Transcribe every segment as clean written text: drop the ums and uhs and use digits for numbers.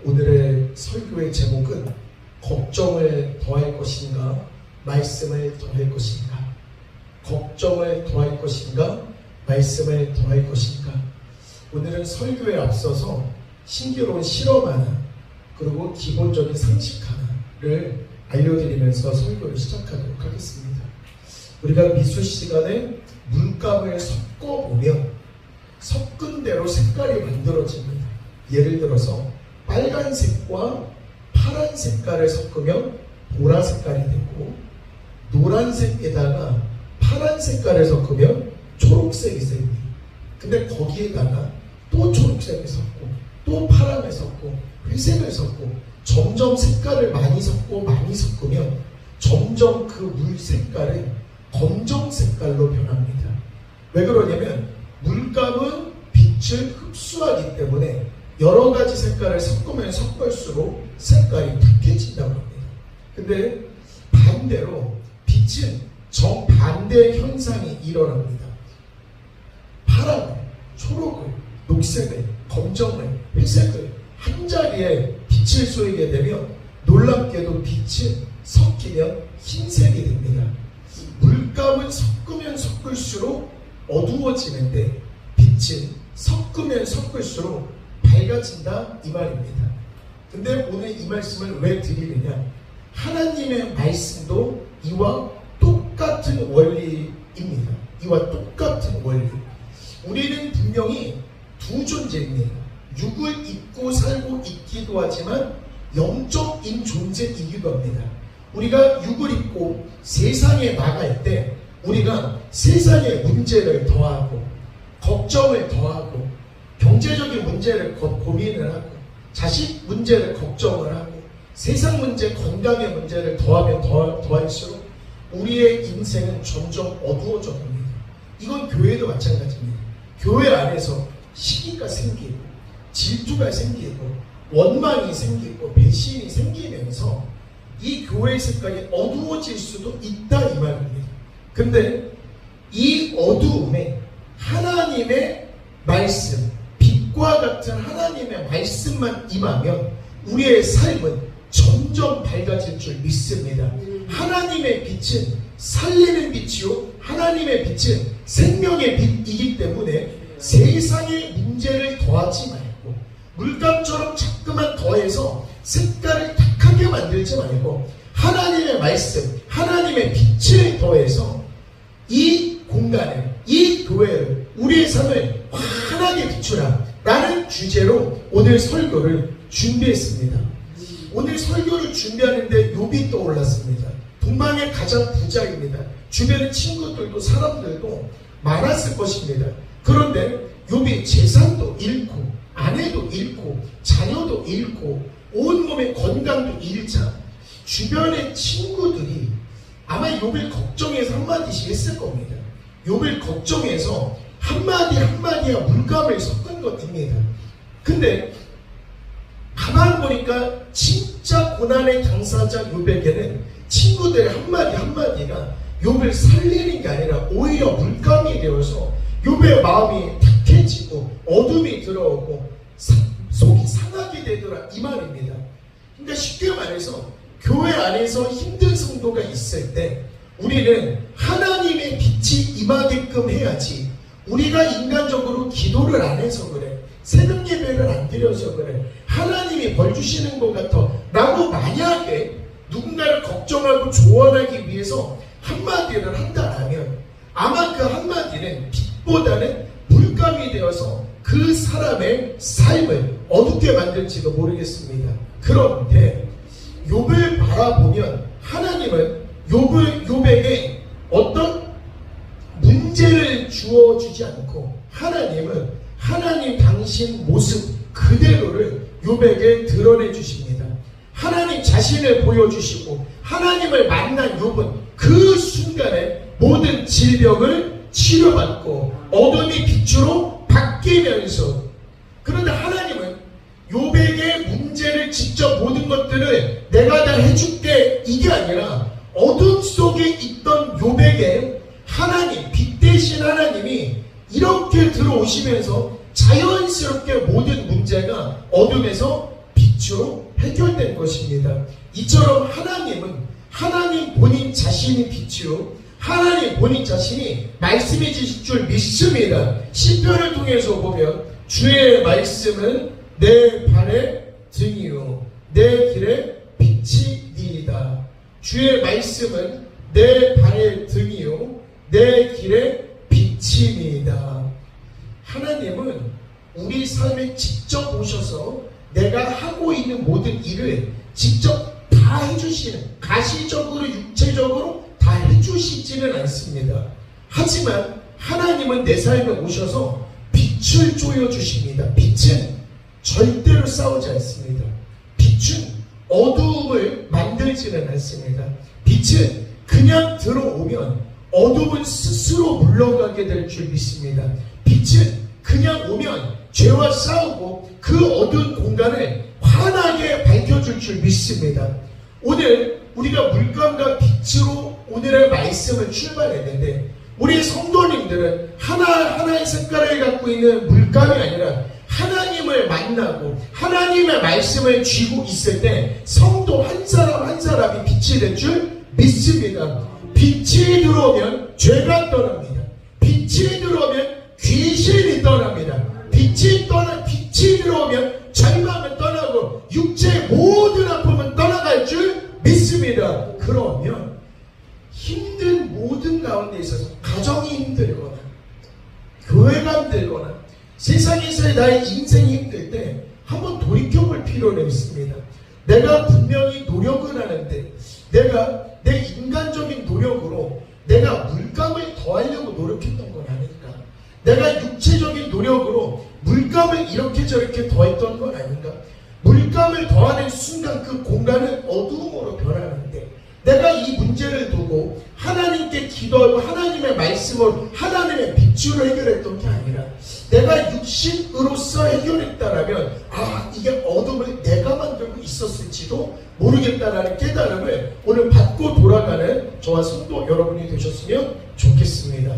오늘의 설교의 제목은 걱정을 더할 것인가 말씀을 더할 것인가, 걱정을 더할 것인가 말씀을 더할 것인가. 오늘은 설교에 앞서서 신기로운 실험 하나 그리고 기본적인 상식 하나를 알려드리면서 설교를 시작하도록 하겠습니다. 우리가 미술 시간에 물감을 섞어보면 섞은 대로 색깔이 만들어집니다. 예를 들어서 빨간색과 파란 색깔을 섞으면 보라 색깔이 되고, 노란색에다가 파란 색깔을 섞으면 초록색이 생깁니다. 근데 거기에다가 또 초록색을 섞고 또 파란을 섞고 회색을 섞고 점점 색깔을 많이 섞으면 점점 그 물 색깔은 검정 색깔로 변합니다. 왜 그러냐면 물감은 빛을 흡수하기 때문에 여러 가지 색깔을 섞으면 섞을수록 색깔이 탁해진다고 합니다. 근데 반대로 빛은 정반대 현상이 일어납니다. 파랑을, 초록을, 녹색을, 검정을, 회색을 한 자리에 빛을 쏘이게 되면 놀랍게도 빛은 섞이면 흰색이 됩니다. 물감은 섞으면 섞을수록 어두워지는데 빛은 섞으면 섞을수록 밝아진다, 이 말입니다. 근데 오늘 이 말씀을 왜 드리느냐, 하나님의 말씀도 이와 똑같은 원리입니다. 이와 똑같은 원리. 우리는 분명히 두 존재입니다. 육을 입고 살고 있기도 하지만 영적인 존재이기도 합니다. 우리가 육을 입고 세상에 나갈 때 우리가 세상의 문제를 더하고 걱정을 더하고 경제적인 문제를 고민을 하고 자식 문제를 걱정을 하고 세상 문제, 건강의 문제를 더하면 더할수록 우리의 인생은 점점 어두워져 갑니다. 이건 교회도 마찬가지입니다. 교회 안에서 시기가 생기고 질투가 생기고 원망이 생기고 배신이 생기면서 이 교회의 색깔이 어두워질 수도 있다, 이 말입니다. 근데 이 어두움에 하나님의 말씀, 빛과 같은 하나님의 말씀만 임하면 우리의 삶은 점점 밝아질 줄 믿습니다. 하나님의 빛은 살리는 빛이요, 하나님의 빛은 생명의 빛이기 때문에 세상의 문제를 더하지 말고 물감처럼 자꾸만 더해서 색깔을 탁하게 만들지 말고 하나님의 말씀, 하나님의 빛을 더해서 이 공간을, 이 교회를, 우리의 삶을 환하게 비추라 라는 주제로 오늘 설교를 준비했습니다. 오늘 설교를 준비하는데 욥이 떠올랐습니다. 동방의 가장 부자입니다. 주변의 친구들도 사람들도 많았을 것입니다. 그런데 욥이 재산도 잃고 아내도 잃고 자녀도 잃고 온몸의 건강도 잃자 주변의 친구들이 아마 욥을 걱정해서 한마디씩 했을 겁니다. 욥을 걱정해서 한마디야 물감을 섞은 것입니다. 근데 가만 보니까 진짜 고난의 당사자 욥에게는 친구들의 한마디가 욥을 살리는 게 아니라 오히려 물감이 되어서 욥의 마음이 탁해지고 어둠이 들어오고 속이 상하게 되더라, 이 말입니다. 그러니까 쉽게 말해서 교회 안에서 힘든 성도가 있을 때 우리는 하나님의 빛이 임하게끔 해야지, 우리가 인간적으로 기도를 안 해서 그래, 새벽 예배를 안 드려서 그래, 하나님이 벌 주시는 것 같아 라고 만약에 누군가를 걱정하고 조언하기 위해서 한마디를 한다라면 아마 그 한마디는 빛보다는 물감이 되어서 그 사람의 삶을 어둡게 만들지도 모르겠습니다. 그런데 욥을 바라보면 하나님은 욥에게 어떤 문제를 주어주지 않고 하나님은 하나님 당신 모습 그대로를 욥에게 드러내 주십니다. 하나님 자신을 보여주시고 하나님을 만난 욥은 그 순간에 모든 질병을 치료받고 어둠이 빛으로 바뀌면서, 그런데 하나님은 욥에게 문제를 직접 모든 것들을 내가 다 해줄게 이게 아니라 어둠 속에 있던 욥에게 하나님, 빛 대신 하나님이 이렇게 들어오시면서 자연스럽게 모든 문제가 어둠에서 빛 빛으로 해결된 것입니다. 이처럼 하나님은 하나님 본인 자신이 빛이요 하나님 본인 자신이 말씀이실 줄 믿습니다. 시편을 통해서 보면 주의 말씀은 내 발의 등이요 내 길의 빛이니이다. 주의 말씀은 내 발의 등이요 내 길의 빛이니이다. 하나님은 우리 삶에 직접 오셔서 내가 하고 있는 모든 일을 직접 다 해주시는, 가시적으로 육체적으로 다 해주시지는 않습니다. 하지만 하나님은 내 삶에 오셔서 빛을 쪼여주십니다. 빛은 절대로 싸우지 않습니다. 빛은 어두움을 만들지는 않습니다. 빛은 그냥 들어오면 어둠은 스스로 물러가게 될 줄 믿습니다. 빛은 그냥 오면 죄와 싸우고 그 어두운 공간을 환하게 밝혀줄 줄 믿습니다. 오늘 우리가 물감과 빛으로 오늘의 말씀을 출발했는데 우리 성도님들은 하나하나의 색깔을 갖고 있는 물감이 아니라 하나님을 만나고 하나님의 말씀을 쥐고 있을 때 성도 한 사람 한 사람이 빛이 될 줄 믿습니다. 빛이 들어오면 죄가 떠납니다. 빛이 들어오면 귀신이 떠납니다. 빛이 들어오면 절망은 떠나고 육체의 모든 아픔은 떠나갈 줄 믿습니다. 그러면 힘든 모든 가운데 있어서 가정이 힘들거나 교회가 힘들거나 세상에서의 나의 인생이 힘들 때 한번 돌이켜볼 필요는 있습니다. 내가 분명히 노력을 하는데 내가 내 인간적인 노력으로 내가 물감을 더하려고 노력했던 건 아닌가? 내가 육체적인 노력으로 물감을 이렇게 저렇게 더했던 건 아닌가? 물감을 더하는 순간 그 공간은 어두움으로 변하는데 내가 이 문제를 두고 하나님께 기도하고 하나님의 말씀으로 하나님의 빛으로 해결했던 게 아니라 내가 육신으로서 해결했다라면 이게 어둠을 내가 만들고 있었을지도 모르겠다라는 깨달음을 오늘 받고 돌아가는 저와 성도 여러분이 되셨으면 좋겠습니다.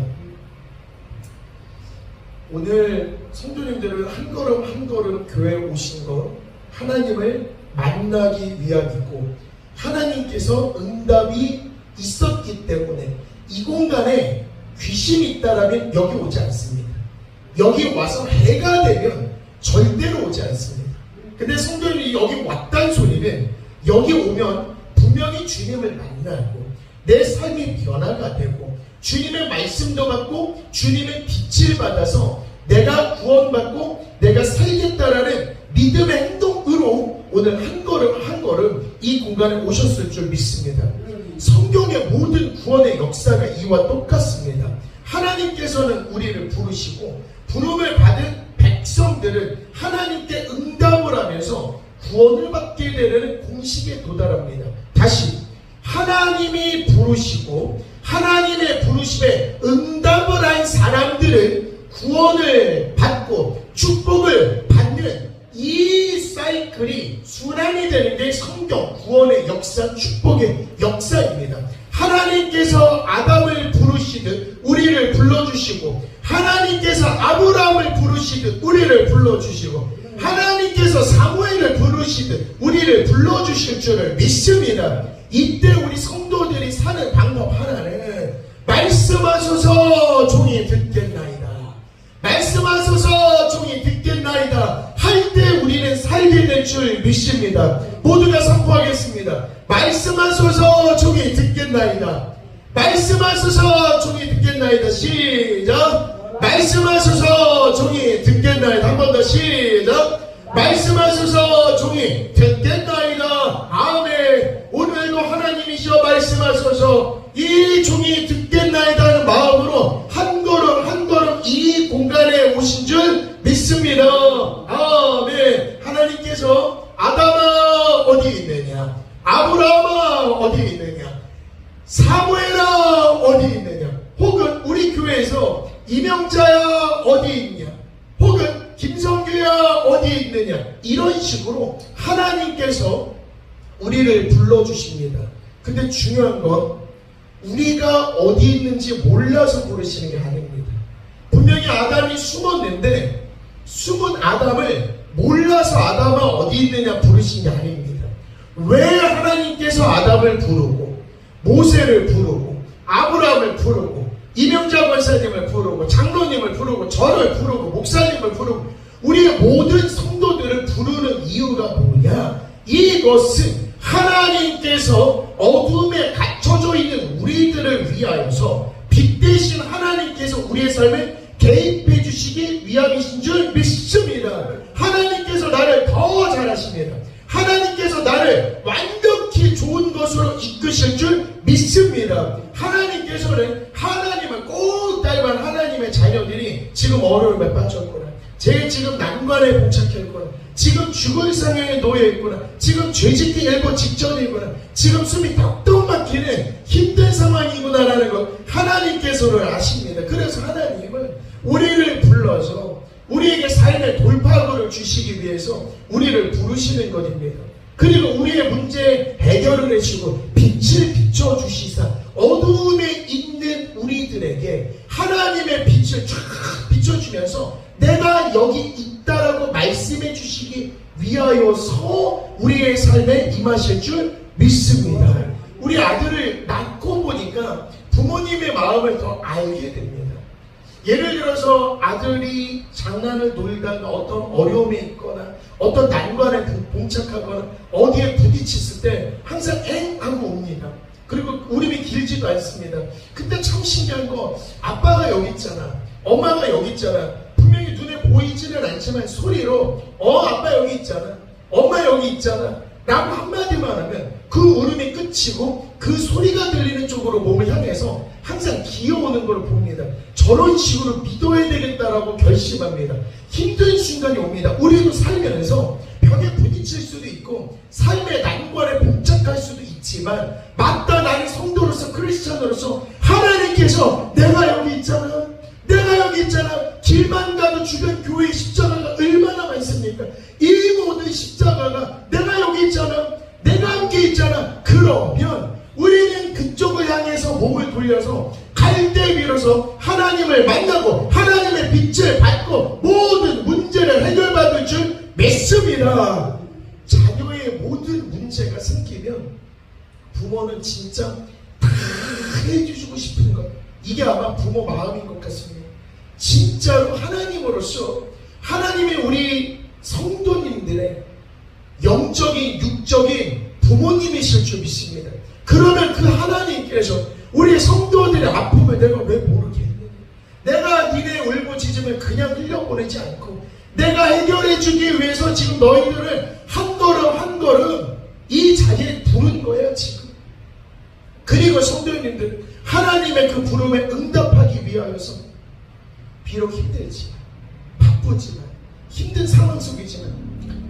오늘 성도님들은 한 걸음 한 걸음 교회에 오신 것 하나님을 만나기 위함이고 하나님께서 응답이 있었기 때문에 이 공간에 귀신이 있다라면 여기 오지 않습니다. 여기 와서 해가 되면 절대로 오지 않습니다. 근데 성도님이 여기 왔다는 소리는 여기 오면 분명히 주님을 만나고 내 삶이 변화가 되고 주님의 말씀도 받고 주님의 빛을 받아서 내가 구원받고 내가 살겠다라는 믿음의 행동으로 오늘 한 걸음 한 걸음 이 공간에 오셨을 줄 믿습니다. 성경의 모든 구원의 역사가 이와 똑같습니다. 하나님께서는 우리를 부르시고 부름을 받은 백성들은 하나님께 응답을 하면서 구원을 받게 되는 공식에 도달합니다. 다시 하나님이 부르시고 하나님의 부르심에 응답을 한 사람들은 구원을 받고 축복을 받는 이 사이클이 순환이 되는 게 성경 구원의 역사, 축복의 역사입니다. 하나님께서 아담을 부르시듯 우리를 불러주시고 하나님께서 아브라함을 부르시듯 우리를 불러주시고 하나님께서 사무엘을 부르시듯 우리를 불러주실 줄을 믿습니다. 이때 우리 성도들이 사는 방법 하나는 말씀하소서 종이 듣겠나이다. 말씀하소서 종이 듣겠나이다. 할 때 우리는 살게 될 줄 믿습니다. 모두가 선포하겠습니다. 말씀하소서 종이 듣겠나이다. 말씀하소서 종이 듣겠나이다. 시작. 말씀하소서 종이 듣겠나이다. 한 번 더 시작. 말씀하소서 종이 듣겠나이다. 아멘. 오늘도 하나님이시여 말씀하소서 이 종이 듣겠나이다 하는 마음으로 한 걸음 한 걸음 이 공간에 오신 줄 믿습니다. 아멘. 하나님께서 아담아 어디 있느냐, 아브라함아 어디 있느냐, 사무엘아 어디 있느냐, 혹은 우리 교회에서 이명자야 어디 있냐, 혹은 김성규야 어디 있느냐, 이런 식으로 하나님께서 우리를 불러주십니다. 근데 중요한 건 우리가 어디 있는지 몰라서 부르시는 게 아닙니다. 분명히 아담이 숨었는데 숨은 아담을 몰라서 아담아 어디 있느냐 부르신 게 아닙니다. 왜 하나님께서 아담을 부르고 모세를 부르고 아브라함을 부르고 이명자 권사님을 부르고 장로님을 부르고 저를 부르고 목사님을 부르고 우리의 모든 성도들을 부르는 이유가 뭐냐? 이것은 하나님께서 어둠에 갇혀져 있는 우리들을 위하여서 빛 대신 하나님께서 우리의 삶에 개입해 주시기 위함이신 줄 믿습니다. 하나님께서 나를 더 잘하십니다. 하나님께서 나를 완벽히 좋은 것으로 이끄실 줄 믿습니다. 하나님께서는 하나님을 꼭 닮은 하나님의 자녀들이 지금 어려움에 빠졌구나, 지금 난관에 봉착했구나, 지금 죽을 상황에 놓여있구나, 지금 죄짓기 일보 직전이구나, 지금 숨이 턱턱 막히는 힘든 상황이구나라는 것 하나님께서는 아십니다. 그래서 하나님은 우리를 불러서 우리에게 삶의 돌파구를 주시기 위해서 우리를 부르시는 것입니다. 그리고 우리의 문제 해결을 해주고 빛을 비춰주시사 어두움에 있는 우리들에게 하나님의 빛을 쫙 비춰주면서 내가 여기 있다라고 말씀해 주시기 위하여서 우리의 삶에 임하실 줄 믿습니다. 우리 아들을 낳고 보니까 부모님의 마음을 더 알게 됩니다. 예를 들어서 아들이 장난을 놀다가 어떤 어려움에 있거나 어떤 난관에 봉착하거나 어디에 부딪혔을 때 항상 엥 하고 옵니다. 그리고 울음이 길지도 않습니다. 근데 참 신기한 거, 아빠가 여기 있잖아, 엄마가 여기 있잖아, 분명히 눈에 보이지는 않지만 소리로 아빠 여기 있잖아, 엄마 여기 있잖아 라고 한마디만 하면 그 울음이 끝이고 그 소리가 들리는 쪽으로 몸을 향해서 항상 기어오는 걸 봅니다. 저런 식으로 믿어야 되겠다라고 결심합니다. 힘든 순간이 옵니다. 우리도 살면서 벽에 부딪힐 수도 있고 삶의 난관에 봉착할 수도 있지만, 맞다, 나는 성도로서 크리스찬으로서 하나님께서 내가 여기 있잖아, 내가 여기 있잖아, 길만 가도 주변 교회의 십자가가 얼마나 많습니까? 이 모든 십자가가 내가 여기 있잖아, 내가 함께 있잖아. 그러면 우리는 그쪽을 향해서 몸을 돌려서 갈대 위로서 하나님을 만나고 하나님의 빛을 받고 모든 문제를 해결받을 줄 믿습니다. 자녀의 모든 문제가 생기면 부모는 진짜 다 해주고 싶은 것, 이게 아마 부모 마음인 것 같습니다. 진짜로 하나님으로서 하나님이 우리 성도님들의 영적인 육적인 부모님이실 줄 믿습니다. 그러면 그 하나님께서 우리 성도들의 아픔을 내가 왜 모르겠느냐, 내가 니네 울부짖음을 그냥 흘려보내지 않고 내가 해결해주기 위해서 지금 너희들을 한 걸음 한 걸음 이 자리에 부른 거야 지금. 그리고 성도님들, 하나님의 그 부름에 응답하기 위하여서 비록 힘들지만 바쁘지만 힘든 상황 속이지만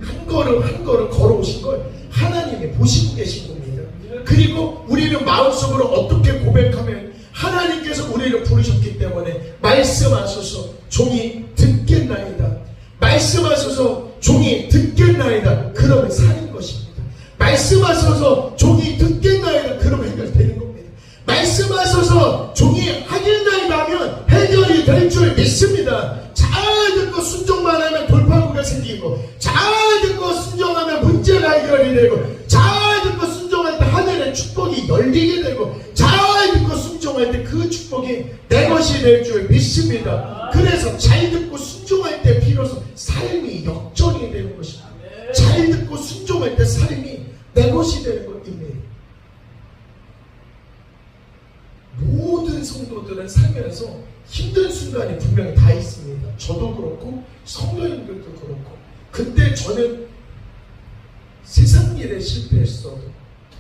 한 걸음 한 걸음 걸어오신 걸 하나님이 보시고 계신 겁니다. 그리고 우리는 마음속으로 어떻게 고백하면 하나님께서 우리를 부르셨기 때문에 말씀하소서 종이 듣겠나이다, 말씀하소서 종이 듣겠나이다, 그러면 사는 것입니다. 말씀하소서 종이 듣겠나이다, 그러면 해결되는 겁니다. 말씀하소서 종이 하겠나이다 하면 해결이 될 줄 믿습니다. 잘 듣고 순종만 하면 돌파구가 생기고, 잘 듣고 순종하면 문제가 해결이 되고, 잘 듣고 순종할 때 하늘의 축복이 열리게 되고, 잘 듣고 순종할 때 그 축복이 내 것이 될 줄 믿습니다. 그래서 잘 듣고 순종할 때 비로소 삶이 역전이 되는 것입니다. 잘 듣고 순종할 때 삶이 내 것이 되는 것입니다. 모든 성도들은 살면서 힘든 순간이 분명히 다 있습니다. 저도 그렇고 성도님들도 그렇고. 그때 저는 세상 일에 실패했어도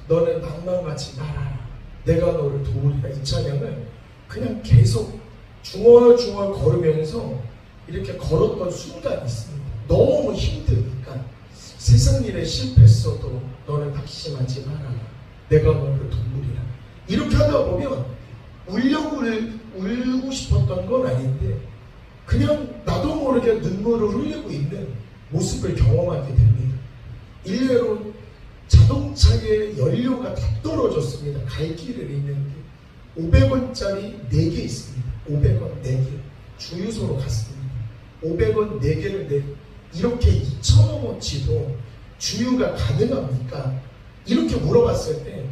너는 낭망하지 말아라, 내가 너를 도우리라, 이 찬양을 그냥 계속 중얼중얼 걸으면서 이렇게 걸었던 순간이 있습니다. 너무 힘드니까 세상 일에 실패했어도 너는 낙심하지 말아라, 내가 너를 도우리라. 이렇게 하다 보면 울고 싶었던 건 아닌데 그냥 나도 모르게 눈물을 흘리고 있는 모습을 경험하게 됩니다. 일례로 자동차의 연료가 다 떨어졌습니다. 갈 길을 있는데 500원짜리 4개 있습니다. 500원 4개. 주유소로 갔습니다. 500원 4개를 이렇게 2,000원어치도 주유가 가능합니까? 이렇게 물어봤을 때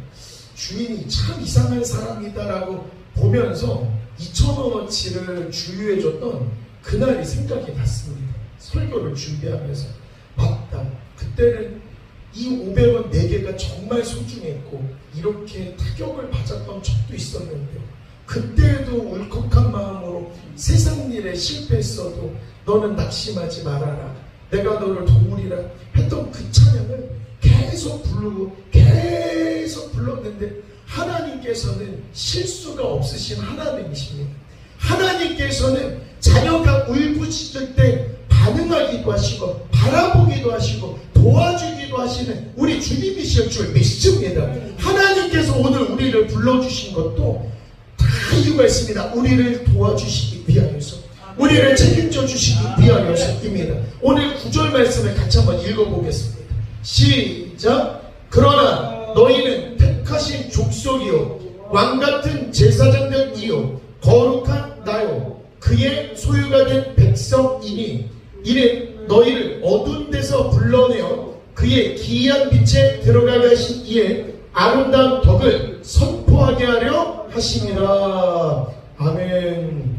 주인이 참 이상한 사람이다라고 보면서 2,000원어치를 주유해줬던 그날이 생각이 났습니다. 설교를 준비하면서 맞다. 그때는 이 500원 4개가 정말 소중했고 이렇게 타격을 받았던 적도 있었는데 그때도 울컥한 마음으로 세상 일에 실패했어도 너는 낙심하지 말아라. 내가 너를 도우리라 했던 그 찬양을 계속 부르고 계속 불렀는데 하나님께서는 실수가 없으신 하나님이십니다. 하나님께서는 자녀가 울부짖을 때 반응하기도 하시고 바라보기도 하시고 도와주기도 하시는 우리 주님이실 줄 믿습니다. 하나님께서 오늘 우리를 불러주신 것도 다 이유가 있습니다. 우리를 도와주시기 위하여서, 우리를 책임져 주시기 위하여서입니다. 오늘 9절 말씀을 같이 한번 읽어보겠습니다. 시작. 그러나 너희는 택하신 족속이요 왕같은 제사장들이요 거룩한 나요 그의 소유가 된 백성이니 이는 너희를 어두운 데서 불러내어 그의 기이한 빛에 들어가게 하신 이의 아름다운 덕을 선포하게 하려 하심이라. 아멘.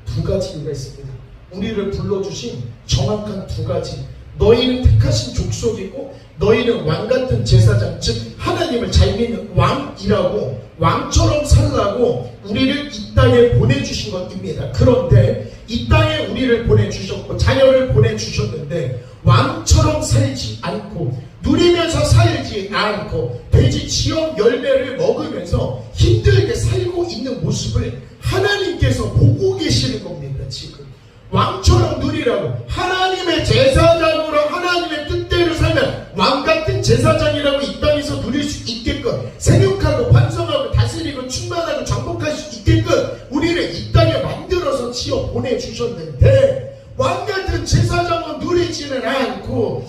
두 가지 이유가 있습니다. 우리를 불러주신 정확한 두 가지. 너희는 택하신 족속이고 너희는 왕같은 제사장, 즉 하나님을 잘 믿는 왕이라고, 왕처럼 살라고 우리를 이 땅에 보내주신 것입니다. 그런데 이 땅에 우리를 보내주셨고 자녀를 보내주셨는데 왕처럼 살지 않고 누리면서 살지 않고 돼지 지역 열매를 먹으면서 힘들게 살고 있는 모습을 하나님께서 보고 계시는 겁니다. 지금 왕처럼 누리라고, 하나님의 제사장으로 하나님의 뜻대로 살면 왕같은 제사장이라고 이 땅에서 누릴 수 있게끔, 생육하고 반성하고 다스리고 충만하고 정복할 수 있게끔 우리를 이 땅에 만들어서 지어 보내주셨는데 왕같은 제사장은 누리지는 않고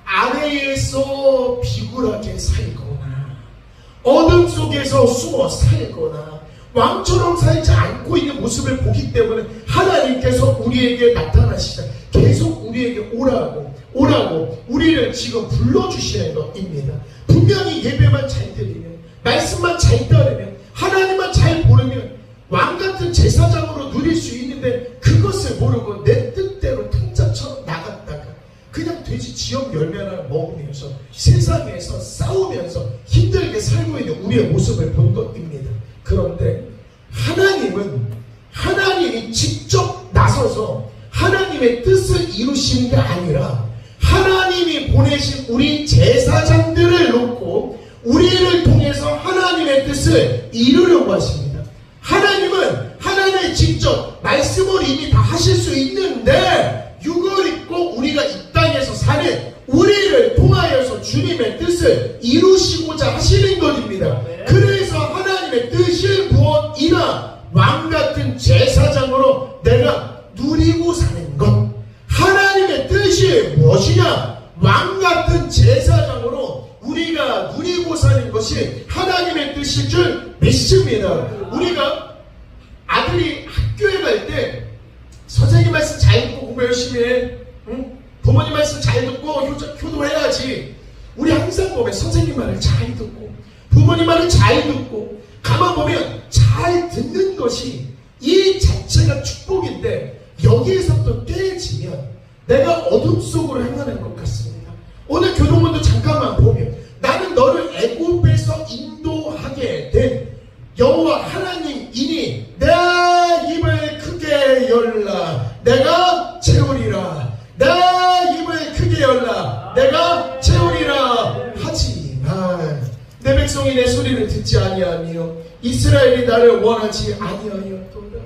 아래에서 비굴하게 살거나 어둠 속에서 숨어 살거나 왕처럼 살지 않고 있는 모습을 보기 때문에 하나님께서 우리에게 나타나시다. 계속 우리에게 오라고 우리를 지금 불러주시는 것입니다. 분명히 예배만 잘 드리면, 말씀만 잘 따르면, 하나님만 잘 모르면 왕같은 제사장으로 누릴 수 있는데 그것을 모르고 내 뜻대로 통자처럼 나갔다가 그냥 돼지 지역 열매나 먹으면서 세상에서 싸우면서 힘들게 살고 있는 우리의 모습을 본 것입니다. 그런데 하나님이 직접 나서서 하나님의 뜻을 이루시는 게 아니라 하나님이 보내신 우리 제사장들을 놓고 우리를 통해서 하나님의 뜻을 이루려고 하십니다. 하나님은 하나님이 직접 말씀을 이미 다 하실 수 있는데 육을 입고 우리가 이 땅에서 사는 우리를 통하여서 주님의 뜻을 이루시고자 하시는 것입니다. 그래서 하나님의 뜻이 무엇이나 왕같은 제사장으로 내가 누리고 사는 것. 하나님의 뜻이 무엇이냐? 왕같은 제사장으로 우리가 누리고 사는 것이 하나님의 뜻일 줄 믿습니다. 우리가 아들이 학교에 갈 때 선생님 말씀 잘 듣고 공부 열심히 해. 응? 부모님 말씀 잘 듣고 효도해야지. 우리 항상 보면 선생님 말을 잘 듣고 부모님 말을 잘 듣고 가만 보면 잘 듣는 것이 이 자체가 축복인데 여기에서 또 깨지면 내가 어둠 속으로 행하는 것 같습니다. 오늘 교동문도 잠깐만 보면 나는 너를 애굽에서 인도하게 된 여호와 하나님이니 내 입을 크게 열라 내가 채우리라. 내 입을 크게 열라 내가 채우리라. 하지만 내 백성이 내 소리를 듣지 아니하며 이스라엘이 나를 원하지 아니하였도다.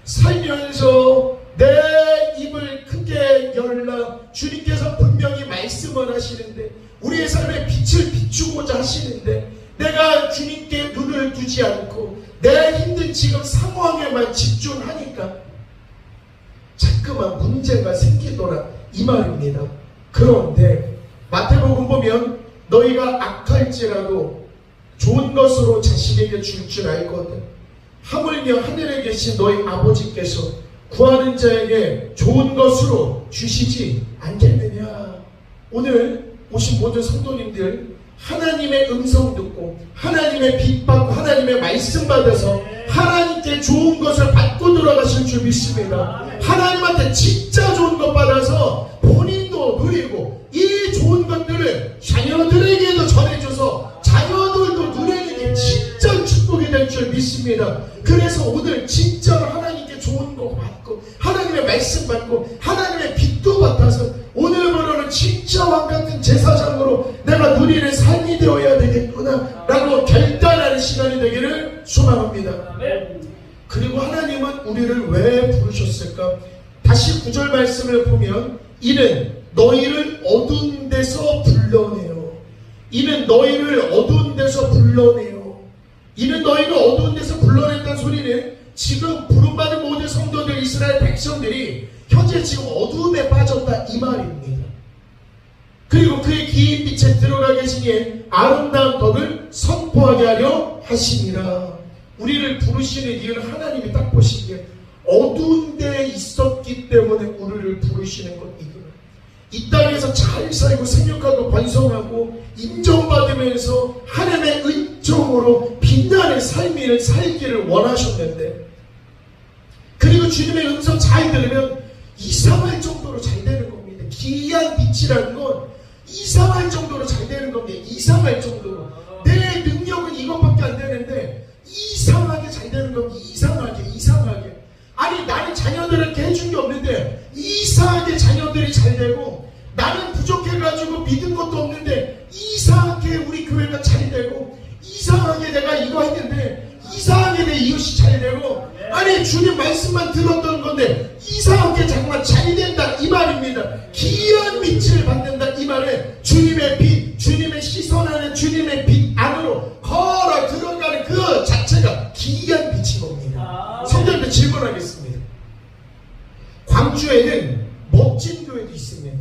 살면서 내 입을 크게 열라. 주님께서 분명히 말씀을 하시는데 우리의 삶에 빛을 비추고자 하시는데 내가 주님께 눈을 두지 않고 내 힘든 지금 상황에만 집중하니까 자꾸만 문제가 생기더라 이 말입니다. 그런데 마태복음 보면 너희가 악할지라도 좋은 것으로 자식에게 줄 줄 알거든. 하물며 하늘에 계신 너희 아버지께서 구하는 자에게 좋은 것으로 주시지 않겠느냐. 오늘 오신 모든 성도님들 하나님의 음성 듣고 하나님의 빛 받고 하나님의 말씀 받아서 하나님께 좋은 것을 받고 들어가실 줄 믿습니다. 하나님한테 진짜 좋은 것 받아서 본인도 누리고 이 좋은 것들을 자녀들에게도 전해줘서 자녀들도 누리는 게 진짜 축복이 될 줄 믿습니다. 그래서 오늘 진짜로 하나님께 좋은 거 받고 하나님의 말씀 받고 하나님의 빛도 받아서 오늘부로는 진짜 왕같은 제사장으로 내가 누리는 삶이 되어야 되겠구나 라고 결단하는 시간이 되기를 소망합니다. 그리고 하나님은 우리를 왜 부르셨을까? 다시 9절 말씀을 보면 이는 너희를 어두운 데서 불러내요. 이는 너희를 어두운 데서 불러내요. 이는 너희를 어두운 데서 불러냈다는 소리는 지금 부름받은 모든 성도들 이스라엘 백성들이 현재 지금 어두움에 빠졌다 이 말입니다. 그리고 그의 긴 빛에 들어가 계시기에 아름다운 덕을 선포하게 하려 하시니라. 우리를 부르시는 이유는 하나님이 딱 보시기에 어두운 데에 있었기 때문에 우리를 부르시는 것 이거예요. 이 땅에서 잘 살고 생육하고 번성하고 인정받으면서 하나님의 은총으로 빛나는 삶을 살기를 원하셨는데, 그리고 주님의 음성 잘 들으면 이상할 정도로 잘 되는 겁니다. 기이한 빛이라는 건 이상할 정도로 잘 되는 겁니다. 이상할 정도로. 내 능력은 이것밖에 안 되는데 이상하게 잘 되는 겁니다. 이상하게. 아니 나는 자녀들한테 해준 게 없는데 이상하게 자녀들이 잘 되고, 나는 부족해가지고 믿은 것도 없는데 이상하게 우리 교회가 잘 되고, 이상하게 내가 이거 했는데 이상하게 내 이웃이 잘 되고, 아니 주님 말씀만 들었던 건데 이상하게 정말 잘 된다 이 말입니다. 기이한 빛을 받는다 이 말은 주님의 빛, 주님의 시선 안에 주님의 빛 안으로 걸어 들어가는 그 자체가 기이한 빛인 겁니다. 성도님들 질문하겠습니다. 광주에는 멋진 교회도 있습니다.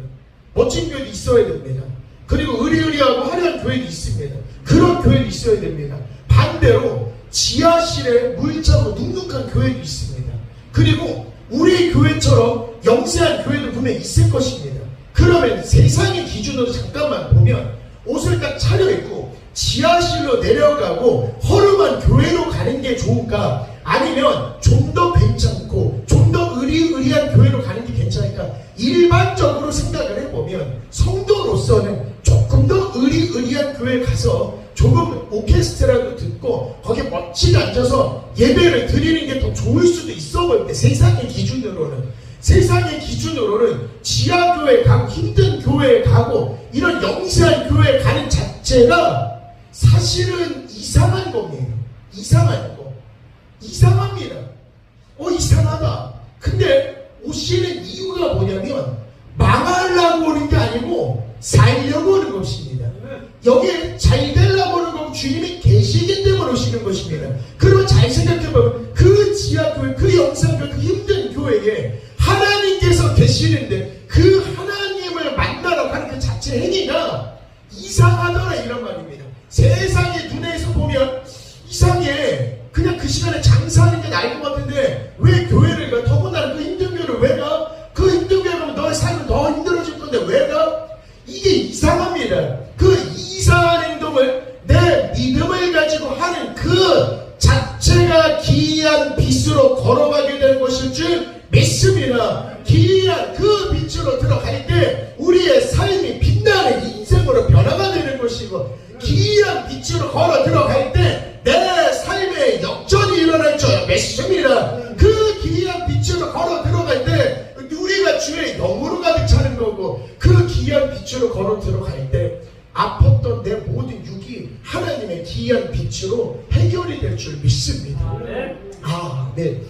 멋진 교회도 있어야 됩니다. 그리고 의리의리하고 화려한 교회도 있습니다. 그런 교회도 있어야 됩니다. 반대로 지하실에 물자고 눅눅한 교회도 있습니다. 그리고 우리 교회처럼 영세한 교회도 분명히 있을 것입니다. 그러면 세상의 기준으로 잠깐만 보면 옷을 딱 차려입고 지하실로 내려가고 허름한 교회로 가는 게 좋을까? 아니면 좀 더 괜찮고 좀 더 의리의리한 교회로 가는 게 괜찮을까? 일반적으로 생각을 해보면 성도로서는 조금 더 의리의리한 교회에 가서 조금 오케스트라도 듣고 거기에 멋지게 앉아서 예배를 드리는 게 더 좋을 수도 있어 보이는데, 세상의 기준으로는 지하교회에 가고 힘든 교회에 가고 이런 영세한 교회에 가는 자체가 사실은 이상한 겁니다. 이상합니다. 이상하다. 근데 오시는 이유가 뭐냐면 망하려고 오는 게 아니고 살려고 오는 것입니다. 여기에 잘 되려고 오는 거고 주님이 계시기 때문에 오시는 것입니다. 그러면 잘 생각해보면 그 지하교회, 그 영상교회, 그 힘든 교회에 하나님께서 계시는데 그 하나님을 만나러 가는 그 자체 행위가 이상하더라 이런 말입니다. 세상의 눈에서 보면 이상해. 그냥 그 시간에 장사하는 게 나을 것 같은데 왜 교회를 가? 더군다나 그 힘든 교회를 왜 가? 그 힘든 교회 가면 너의 삶은 더 힘들어질 건데 왜 가? 이게 이상합니다. 그 이상한 행동을 내 믿음을 가지고 하는 그 자체가 기이한 빛으로 걸어가게 되는 것일 줄 믿습니다. 기이한 그 빛으로 들어갈 때 우리의 삶이 빛나는 인생으로 변화가 되는 것이고, 기이한 빛으로 걸어 들어갈 때 내 삶에 역전이 일어날 줄 믿습니다. 그 기이한 빛으로 걸어 들어갈 때 우리가 주의 영으로 가득 차는 거고, 그 기이한 빛으로 걸어 들어갈 때 아팠던 내 모든 육이 하나님의 기이한 빛으로 해결이 될 줄 믿습니다. 네.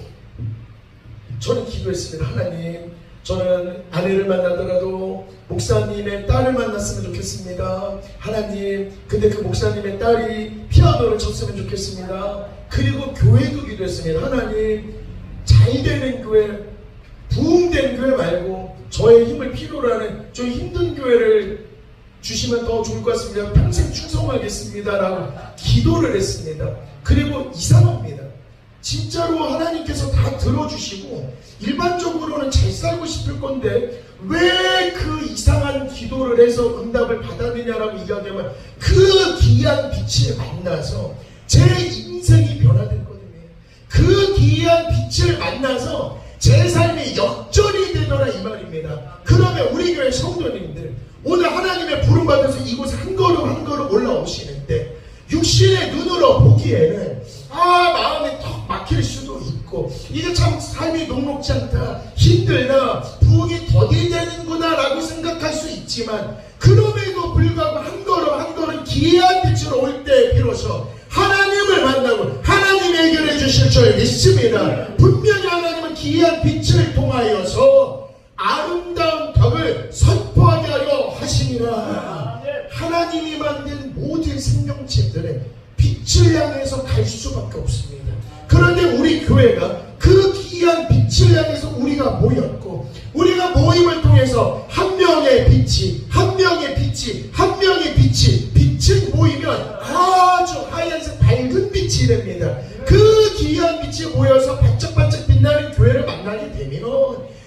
저는 기도했습니다. 하나님, 저는 아내를 만나더라도 목사님의 딸을 만났으면 좋겠습니다. 하나님, 근데 그 목사님의 딸이 피아노를 쳤으면 좋겠습니다. 그리고 교회도 기도했습니다. 하나님, 잘 되는 교회, 부흥된 교회 말고 저의 힘을 필요로 하는 좀 힘든 교회를 주시면 더 좋을 것 같습니다. 평생 충성하겠습니다 라고 기도를 했습니다. 그리고 이상합니다. 진짜로 하나님께서 다 들어주시고 일반적으로는 잘 살고 싶을 건데 왜 그 이상한 기도를 해서 응답을 받았느냐라고 이야기하면 그 귀한 빛을 만나서 제 인생이 변화됐거든요. 그 귀한 빛을 만나서 제 삶이 역전이 되더라 이 말입니다. 그러면 우리 교회 성도님들 오늘 하나님의 부름받아서 이곳에 한 걸음 한 걸음 올라오시는데 육신의 눈으로 보기에는 마음이 턱 막힐 수도 있고 이게 참 삶이 녹록지 않다, 힘들다, 부흥이 더디되는구나 라고 생각할 수 있지만 그럼에도 불구하고 한 걸음 한 걸음 기이한 빛으로 올 때 비로소 하나님을 만나고 하나님이 해결해 주실 줄 믿습니다. 분명히 하나님은 기이한 빛을 통하여서 아름다운 덕을 선포하게 하려 하시니라. 하나님이 만든 모든 생명체들은 빛을 향해서 갈 수밖에 없습니다. 그런데 우리 교회가 그 귀한 빛을 향해서 우리가 모였고 우리가 모임을 통해서 한 명의 빛이 빛이 모이면 아주 하얀색 밝은 빛이 됩니다. 그 귀한 빛이 모여서 반짝반짝 빛나는 교회를 만나게 되면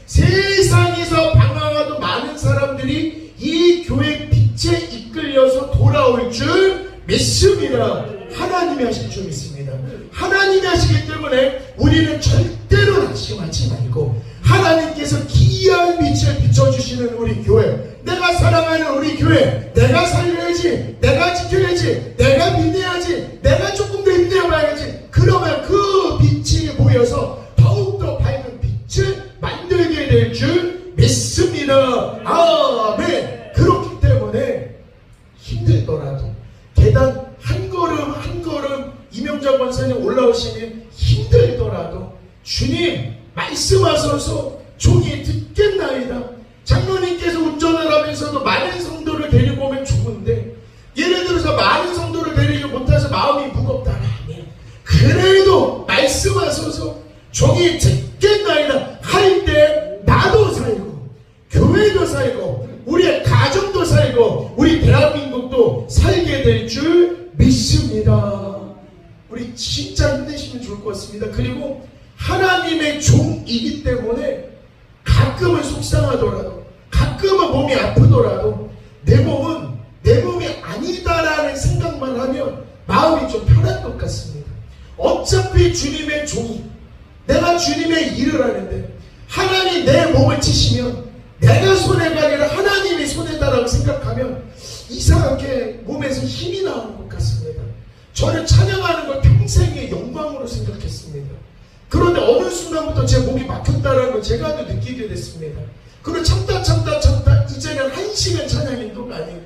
세상에서 방황하던 많은 사람들이 이 교회 빛에 이끌려서 돌아올 줄 믿습니다. 하나님이 하실 줄 믿습니다. 하나님이 하시기 때문에 우리는 절대로 낙심하지 말고 하나님께서 기이한 빛을 비춰주시는 우리 교회, 내가 사랑하는 우리 교회, 내가 살려야지, 내가 지켜야지, 내가 믿어야지, 내가 조금 더 힘내봐야지. 그러면 그 빛이 모여서 더욱더 밝은 빛을 만들게 될 줄 믿습니다. 아멘. 그렇기 때문에 힘들더라도 계단 한 걸음 한 걸음 이명자 권사님 올라오시면 힘들더라도 주님 말씀하소서 종이 듣겠나이다. 장로님께서 운전을 하면서도 많은 성도를 데리고 오면 좋은데 예를 들어서 많은 성도를 데리지 못해서 마음이 무겁다. 아니에요. 그래도 말씀하소서 종이 듣겠나이다 할 때 나도 살고 교회도 살고 우리의 가정도 살고 우리 대한민국도 살게 될 줄 믿습니다. 우리 진짜 힘내시면 좋을 것 같습니다. 그리고 하나님의 종이기 때문에 가끔은 속상하더라도 가끔은 몸이 아프더라도 내 몸이 아니다라는 생각만 하면 마음이 좀 편할 것 같습니다. 어차피 주님의 종이 내가 주님의 일을 하는데 하나님 내 몸을 치시면 내가 손해가 아니라 하나님이 손해다라고 생각하면 이상하게 몸에서 힘이 나오는 것 같습니다. 저는 찬양하는 걸 평생의 영광으로 생각했습니다. 그런데 어느 순간부터 제 목이 막혔다는 걸 제가 느끼게 됐습니다. 그리고 참다 이제는 1시간 찬양해도 아니고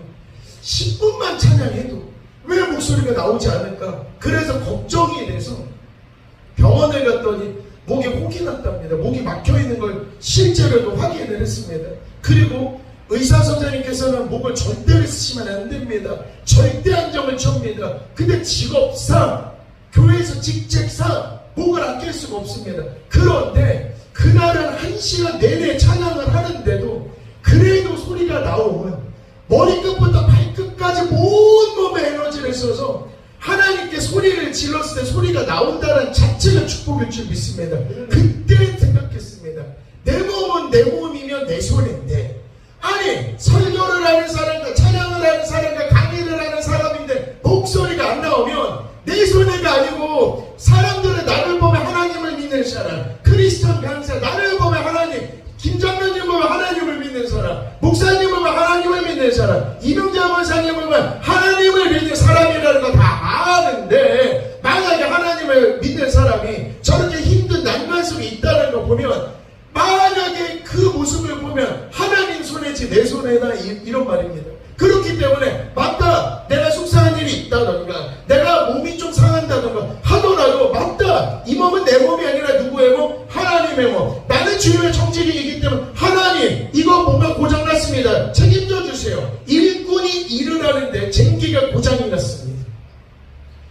10분만 찬양해도 왜 목소리가 나오지 않을까? 그래서 걱정이 돼서 병원에 갔더니 목에 혹이 났답니다. 목이 막혀있는 걸 실제로도 확인을 했습니다. 그리고 의사 선생님께서는 목을 절대로 쓰시면 안 됩니다. 절대 안정을 줍니다. 근데 직업상, 교회에서 직책상 목을 아낄 수가 없습니다. 그런데 그날은 1시간 내내 찬양을 하는데도 그래도 소리가 나오면 머리끝부터 발끝까지 온 몸에 에너지를 써서 하나님께 소리를 질렀을 때 소리가 나온다는 자체가 축복일 줄 믿습니다. 그때 생각했습니다. 내 몸은 내 몸이면 내 손인데 아니 설교를 하는 사람과 찬양을 하는 사람과 강의를 하는 사람인데 목소리가 안 나오면 내 손해가 아니고 사람들은 나를 보면 하나님을 믿는 사람, 크리스천 강사 나를 보면 하나님, 김장로님 보면 하나님을 믿는 사람, 목사님 보면 하나님을 믿는 사람, 이명자 권사님 보면 하나님을 믿는 사람이라는 거 다 아는데 만약에 하나님을 믿는 사람이 저렇게 힘든 난관 속에 있다는 거 보면 만약에 그 모습을 보면 하나님 손해지 내 손해다 이런 말입니다. 그렇기 때문에 맞다 내가 속상한 일이 있다던가 내가 몸이 좀 상한다던가 하더라도 맞다 이 몸은 내 몸이 아니라 누구의 몸? 하나님의 몸. 나는 주님의 청지기이기 때문에 하나님 이거 뭔가 고장났습니다. 책임져 주세요. 일꾼이 일을 하는데 쟁기가 고장이 났습니다.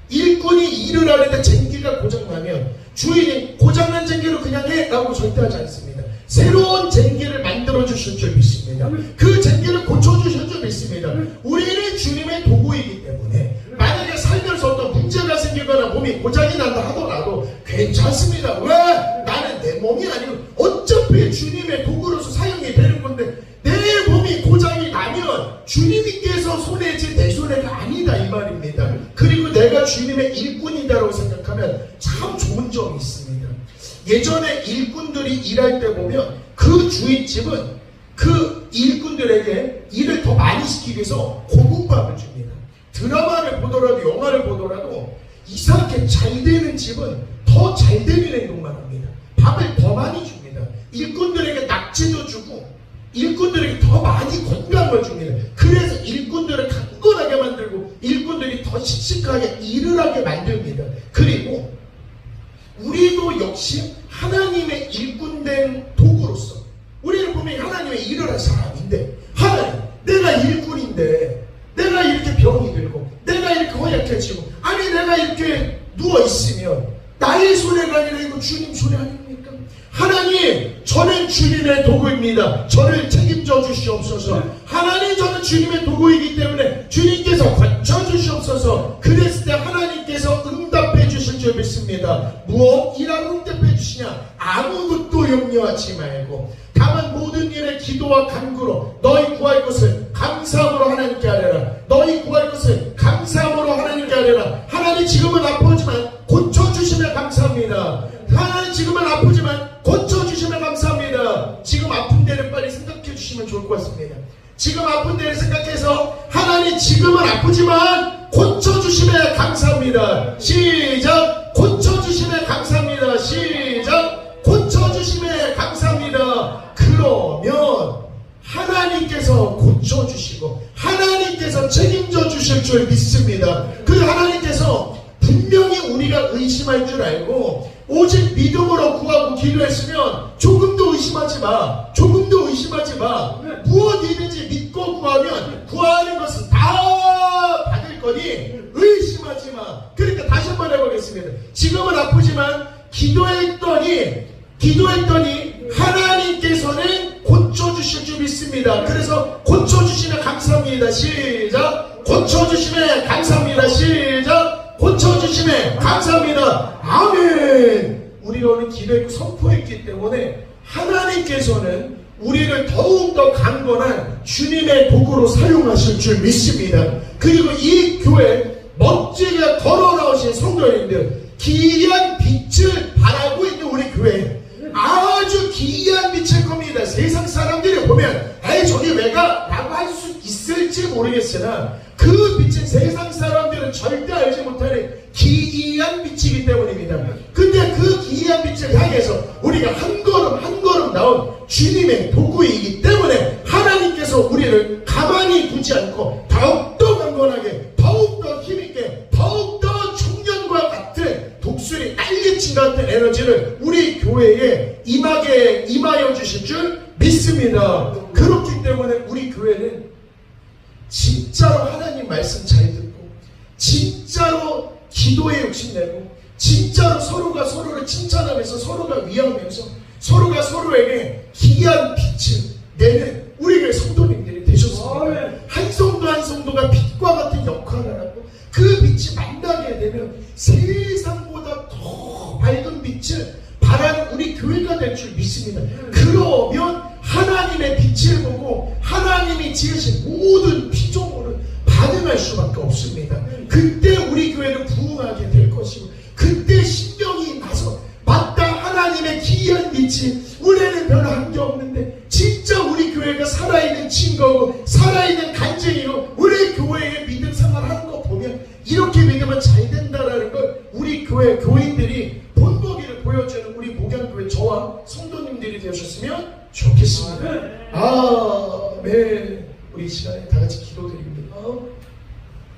일꾼이 일을 하는데 쟁기가 고장나면 주인이 고장난 쟁기로 그냥 해 라고 절대 하지 않습니다. 새로운 쟁기를 만들어 주실 줄 믿습니다. 그 쟁기를 고쳐 주실 줄 믿습니다. 우리는 주님의 도구이기 때문에 만약에 살면서 어떤 문제가 생기거나 몸이 고장이 난다 하더라도 괜찮습니다. 왜? 나는 내 몸이 아니고 어차피 주님의 도구로서 사용이 되는 건데 내 몸이 고장이 나면 주님께서 손해지 내 손해가 아니다 이 말입니다. 그리고 내가 주님의 일꾼이다라고 생각하면 참 좋은 점이 있습니다. 예전에 일꾼들이 일할 때 보면 그 주인집은 그 일꾼들에게 일을 더 많이 시키기 위해서 고문밥을 줍니다. 드라마를 보더라도 영화를 보더라도 이상하게 잘 되는 집은 더 잘 되는 행동만 합니다. 밥을 더 많이 줍니다. 일꾼들에게 낙지도 주고 일꾼들에게 더 많이 건강을 줍니다. 그래서 일꾼들을 강건하게 만들고 일꾼들이 더 씩씩하게 일을 하게 만듭니다. 그리고 우리도 역시 하나님의 일꾼된 도구로서 우리는 분명히 하나님의 일을 할 사람인데 하나님 내가 일꾼인데 내가 이렇게 병이 들고 내가 이렇게 허약해지고 아니 내가 이렇게 누워있으면 나의 손해가 아니라 이거 주님 손해 아닙니까? 하나님 저는 주님의 도구입니다. 저를 책임져 주시옵소서. 하나님 저는 주님의 도구이기 때문에 주님께서 고쳐주시옵소서. 그랬을 때 하나님께서 응답해 주실 줄 믿습니다. 무엇이라고 응답해 주시냐? 아무것도 염려하지 말고 다만 모든 일에 기도와 간구로 너희 구할 것을 감사함으로 하나님께 하려라. 너희 구할 것을 감사함으로 하나님께 하려라. 하나님 지금은 아프지만 고쳐주시면 감사합니다. 하나님 지금은 아프지만 고쳐주시면 감사합니다. 지금 아픈 데를 빨리 생각해 주시면 좋을 것 같습니다. 지금 아픈 데를 생각해서 하나님 지금은 아프지만 고쳐주시면 감사합니다. 시작. 고쳐주시면 감사합니다. 시작. 고쳐주시면 감사합니다. 그러면 하나님께서 고쳐주시고 하나님께서 책임져 주실 줄 믿습니다. 그 하나님께서 분명히 우리가 의심할 줄 알고 오직 믿음으로 구하고 기도했으면 조금도 의심하지 마. 조금도 의심하지 마. 무엇이든지 믿고 구하면 구하는 것은 다 받을 거니 의심하지 마. 그러니까 다시 한번 해보겠습니다. 지금은 아프지만 기도했더니 하나님께서는 고쳐주실 줄 믿습니다. 그래서 고쳐주시면 감사합니다. 시작. 고쳐주시면 감사합니다. 시작. 고쳐주시면 감사합니다. 아멘. 우리가 오늘 기도했고 선포했기 때문에 하나님께서는 우리를 더욱더 강건한 주님의 도구로 사용하실 줄 믿습니다. 그리고 이 교회 멋지게 걸어 나오신 성도님들 기이한 빛을 바라고 있는 우리 교회 아주 기이한 빛일 겁니다. 세상 사람들이 보면 에이 저기 왜가? 라고 할 수 있을지 모르겠으나 그 빛은 세상 사람들은 절대 알지 못하는 기이한 빛이기 때문입니다. 근데 그 기이한 빛을 향해서 우리가 한 걸음 한 걸음 나온 주님의 도구이기 때문에 하나님께서 우리를 가만히 두지 않고 더욱더 강건하게 더욱더 힘있게 더욱더 청년과 같은 독수리 날개친 같은 에너지를 우리 교회에 임하여 주실 줄 믿습니다. 그렇기 때문에 우리 교회는 진짜로 하나님 말씀 잘 듣고 진짜로 기도에 욕심내고 진짜로 서로가 서로를 칭찬하면서 서로가 위하면서 서로가 서로에게 기이한 빛을 내는 우리 교회 성도님들이 되셨습니다. 한 성도 한 성도가 빛과 같은 역할을 하고 그 빛이 만나게 되면 세상보다 더 밝은 빛을 바라는 우리 교회가 될 줄 믿습니다. 그러면 하나님의 빛을 보고 하나님이 지으신 모든 피조물은 반응할 수밖에 없습니다. 그때 우리 교회는 부흥하게 될 것이고 그때 신명이 나서 맞다 하나님의 기이한 빛이 우리는 별로 한 게 없는데 진짜 우리 교회가 살아있는 증거고 살아있는 간증이고 우리 교회의 믿음 생활하는 거 보면 이렇게 믿으면 잘 된다라는 걸 우리 교회 교인들이 본보기를 보여주는 우리 목양교회 저와 성도님들이 되셨으면 좋겠습니다. 아멘. 우리 이 시간에 다 같이 기도